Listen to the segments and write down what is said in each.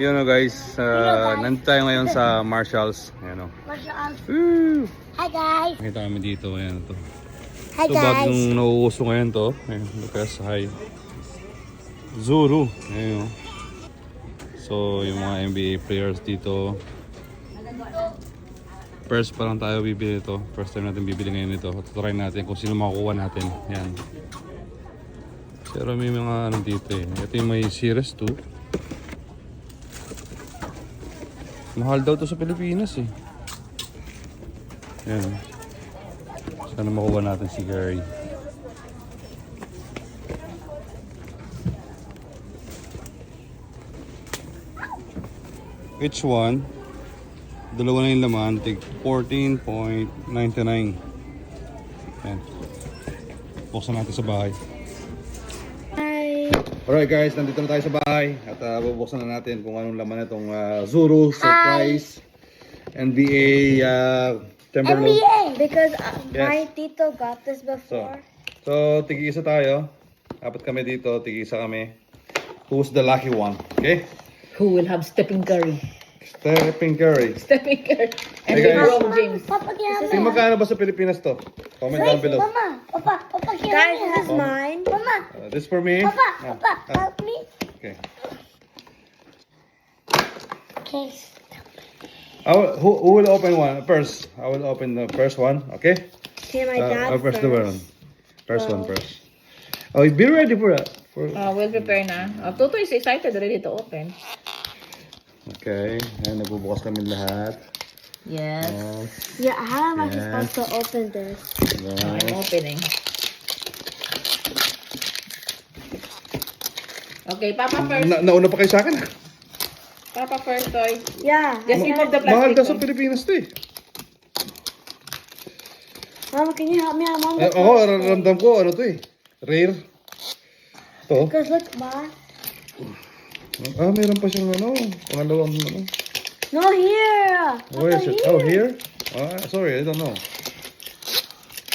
Yun o guys, nandito tayo ngayon sa Marshalls. Ayan o. Marshalls. Hi guys. Nakita kami dito. Ayan to. Hi Ito guys. bagong nauuso ngayon to. Ayan, Lucas, hi. Zuru. Ayan o. So, yung mga NBA players dito. First pa lang tayo bibili ito. First time natin bibili ngayon ito. Tutry natin kung sino makukuha natin. Yan. Pero may mga ano dito eh. Ito yung may Series 2. Mahal daw to sa Pilipinas eh. Yan. Sana makuha natin si Gary. Each one, dalawa na yung laman, tig 14.99. Yan. Buksan natin sa bahay. Hi. Alright guys, nandito na tayo sa bahay. At bubuksan na natin kung anong laman itong Zuru Surprise NBA Timberland. NBA because Yes. my tito got this before. So tig-isa tayo. Apat kami dito, tig-isa kami. Who's the lucky one? Okay? Who will have Stephen Curry? Stephen Curry. Stephen Curry. And Hey, guys. LeBron James. Papa, Tingnan magkano ba sa Pilipinas to? Comment down below. Mama, Papa, guys, this is mine. Mama, This for me. Papa, help me. Okay. Okay. Who will open one first? I will open the first one. Okay. Okay, my dad I'll press the first. button. First one first. Oh, be ready for that. We'll prepare na. Toto is excited already to open. Okay. Ayan, nagbubukas kami lahat. Yes. Yeah, how am I Yes. supposed to open this? I'm opening. Okay, Papa first. Nauna pa kayo sa akin. Papa first, toy. Yeah. Just remove the Mahal daw plastic. sa Pilipinas to eh. Mama, can you help me? I'm on the Ako, ramdam ko, ano to eh. Rare. To. Because look, Ma. Meron pa siyang ano, pangalawang ano. No, here. Where is it? Oh, here? Sorry, I don't know.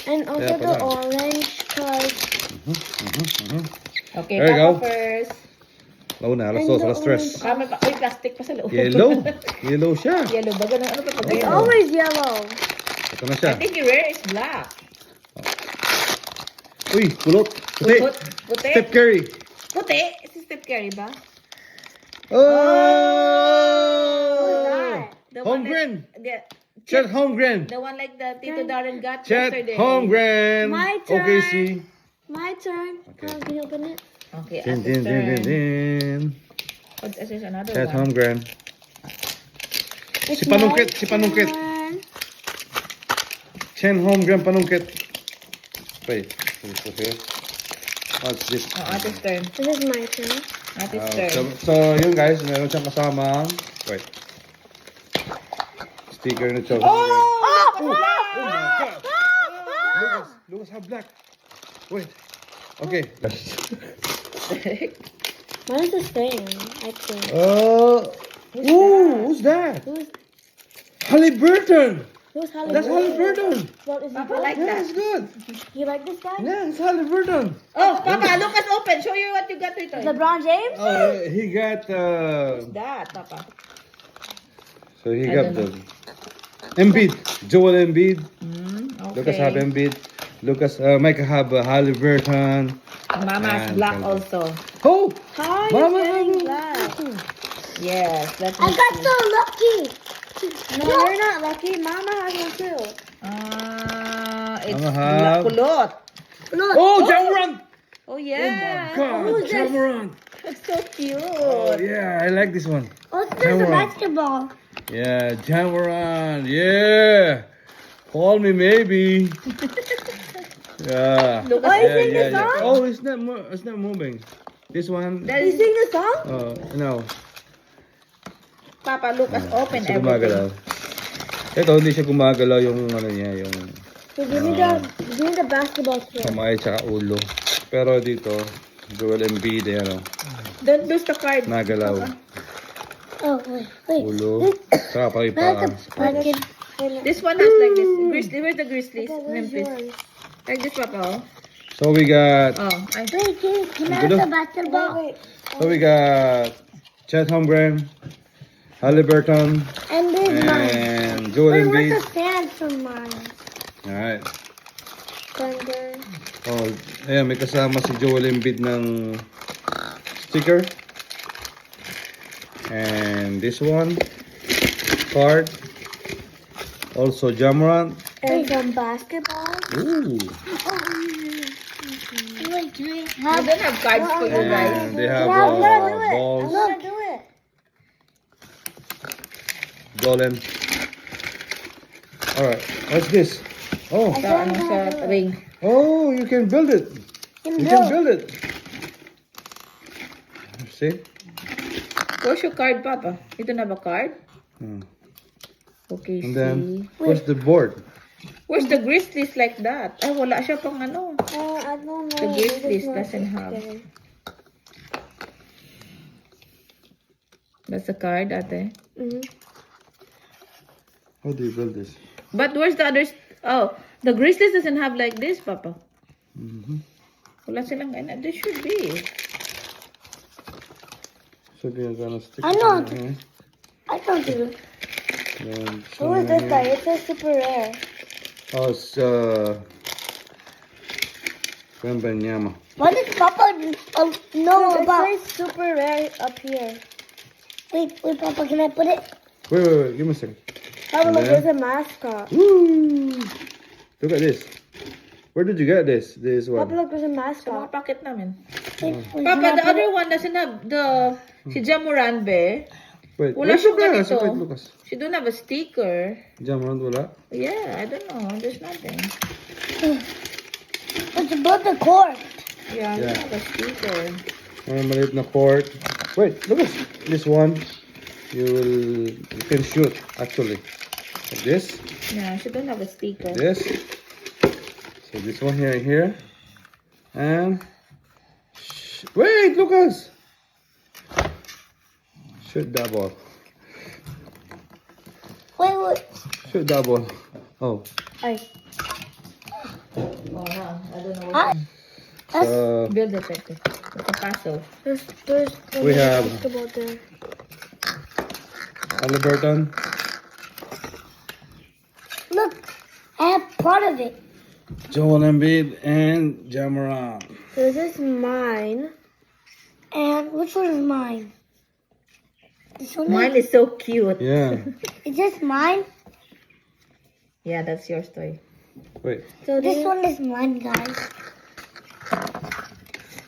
And also Yeah, the pala. orange card. Okay, There you Papa go. first. Launa, alas And 2, the alas 3. May plastic pa sa loob. Yellow. Yellow siya. Yellow ba? Ganun, ano pa pag It's always yellow. Ito na siya. I think your rare is black. Uy, kulot. Puti. Puti. Steph Curry. Puti? Si Steph Curry ba? Oh! The one Holmgren. that- Chet Holmgren. The one like the Tito Darren got Chet yesterday. Holmgren. My turn. Okay, see. My turn. Okay. Can you open it? Okay, Din, at din, din, din, din. Oh, there's another Chet one. Holmgren. It's Si Panungkit, my si Panungkit. turn. Chen Holmgren Panungkit. Wait. Okay. What's this? Oh, Ate's turn. This is my turn. Ate's turn. So yun guys, meron siyang kasamang, wait. Sticker na chocolate. Oh! Oh my God! Lucas have black. Wait. Okay. What is this thing? I think. Who's that? Who's Halliburton. Halliburton? That's Halliburton. What is Papa it? like Yeah, that. it's good. You like this guy? Yeah, it's Halliburton. Oh, Papa, Lucas, open. Show you what you got with it. LeBron James? Oh, he got. That, Papa. So he I got don't the Embiid, Joel Embiid. Okay. Lucas have Embiid. Lucas, Micah have Halliburton. Mama's And black Papa. also. Oh, How are Mama, you getting Mama. black? Yes, that's I got so lucky. No, you're not lucky. Mama has one too. It's Mama have- kulot. Look. Oh, Jamoran! Oh, yeah. God, Who's this? Jamoran! That's so cute. Oh yeah, I like this one. Oh, there's a Jamoran. basketball. Yeah, Jamoran. Yeah, call me maybe. Yeah. Lucas, Oh, you yeah, sing the yeah, song? yeah. Oh, it's not moving. This one. That You is, sing the song? No. Papa, Lucas, open Hindi siya everything. gumagalaw. Ito, hindi siya gumagalaw yung ano niya, yung So give me the basketball too. kamay tsaka ulo. Pero dito, Joel Embiid, ano, Don't lose the card. nagalaw. Oh, wait. Ulo, tsaka pakipaan. This one has like this. Grizzly, where's the Grizzlies? Okay, where's Memphis. yours? Like this, Papa. Oh. So we got, Oh, I Wait, can I Gulo. have the basketball? so we got Chet Holmgren, Halliburton, And this mine. and Joel Wait, Embiid. what's the sand from mine? Alright. Thunder. Oh, ayan, may kasama si Joel Embiid ng sticker. And this one, card. Also Jamorant. And some basketball. Ooh. Wait, do we I don't have cards for you guys. And they have I'm gonna do it. I'm balls. gonna do it. Dolan. Alright, what's this? Oh, Sa ano sa ring. oh, you can build it. You can build it. See? Where's your card, Papa? You don't have a card? Hmm. Okay, And see. then, where's the board? Where's the Grizzlies like that? Ay, wala siya pang ano. I don't know. The Grizzlies doesn't have. That's a card, ate. Mm-hmm. How do you build this? But where's the others? Oh, the Grizzlies doesn't have like this, Papa. Mm-hmm. Wala silang ganun. There should be. Should be a kind of stick. I know. Here. I don't do it. Then Who is this here. guy? It says super rare. Oh, it's Wembanyama. What did Papa know about? It says super rare up here. Wait, Papa, can I put it? Wait, give me a second. Papa, And look, then- there's a mascot. Woo! Look at this. Where did you get this? This Papa, one. look, there's a Sa mga mascot. packet namin. Wait, Papa, the other one doesn't have the... Si Jamoran, be. Wait, Wala where's siyang the ganito. Wait, Lucas. She don't have a sticker. Jamorant wala. Yeah, I don't know. There's nothing. It's above the court. Yeah, Yeah. don't have a sticker. Maliit na court. Wait, Lucas. This one, you can shoot actually. Like this, Yeah, she don't have a sticker. this. So this one here, and wait, Lucas. Shoot that ball. Wait. Shoot that ball. Oh, Ay. Oh, no. I don't know. Ah, so Build it like this. It's a puzzle. there's We have- basketball there. Halliburton. Look, I have part of it. Joel Embiid and Jamorant. So this is mine. And which one is mine? This one Mine is so cute. Yeah. is this mine? Yeah, that's yours, toy. Wait. So this one is mine, guys.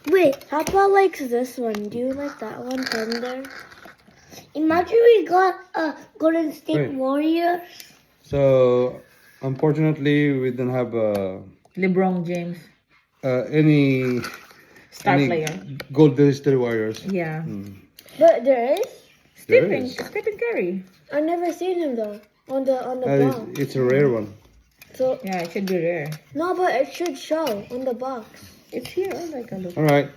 Wait, Papa likes this one. Do you like that one, Thunder? Imagine we got a Golden State Wait. Warrior. So unfortunately, we don't have LeBron James. any Star any player. Golden State Warriors. Yeah. But there is? There Stephen is. Curry. I've never seen him though. On the box. It's a rare one. So Yeah, it should be rare. no, but it should show on the box. It's here. Oh, like a look. All right.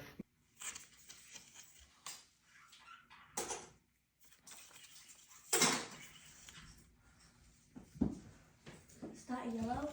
Is that yellow?